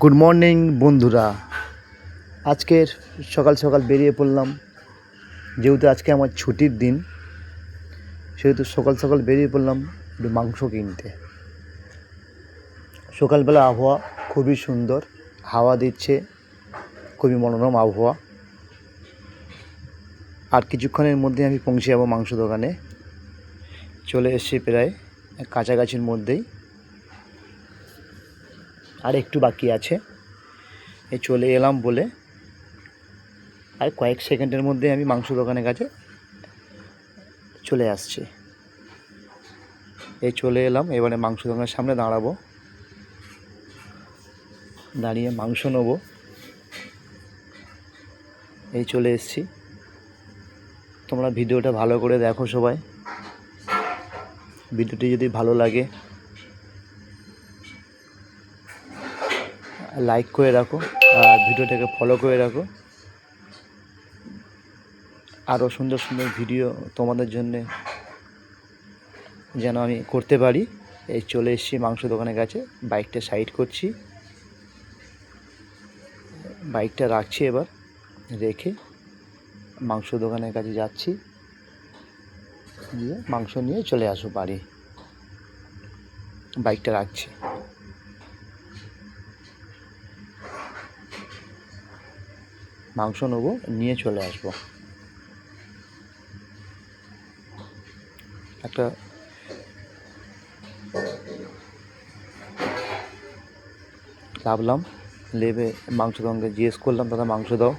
Good morning বন্ধুরা। আজকের সকাল সকাল বেরিয়ে পড়লাম, যেহেতু আজকে আমার ছুটির দিন, সেহেতু সকাল সকাল বেরিয়ে পড়লাম একটু মাংস কিনতে। সকালবেলা আবহাওয়া খুবই সুন্দর, হাওয়া দিচ্ছে, খুবই মনোরম আবহাওয়া। আর কিছুক্ষণের মধ্যে আমি পৌঁছে যাবো মাংস দোকানে। চলে এসেছি প্রায় কাছাকাছির মধ্যেই, আর একটু বাকি আছে। এই চলে এলাম বলে আর কয়েক সেকেন্ডের মধ্যে আমি মাংস দোকানের কাছে চলে আসছি। এই চলে এলাম, এবারে মাংস দোকানের সামনে দাঁড়াবো, দাঁড়িয়ে মাংস নেবো। এই চলে এসেছি। তোমরা ভিডিওটা ভালো করে দেখো সবাই। ভিডিওটি যদি ভালো লাগে লাইক করে রাখো, আর ভিডিওটাকে ফলো করে রাখো। আরও সুন্দর সুন্দর ভিডিও তোমাদের জন্যে যেন আমি করতে পারি। এই চলে এসেছি মাংস দোকানের কাছে, বাইকটা সাইড করছি, বাইকটা রাখছি, এবার রেখে মাংস দোকানের কাছে যাচ্ছি, গিয়ে মাংস নিয়ে চলে আসবো বাড়ি। বাইকটা রাখছি। মাংস নেবো, নিয়ে চলে আসবো। একটা লাভলাম, লেবে মাংস দোকানকে জিজ্ঞেস করলাম, দাদা মাংস দাও।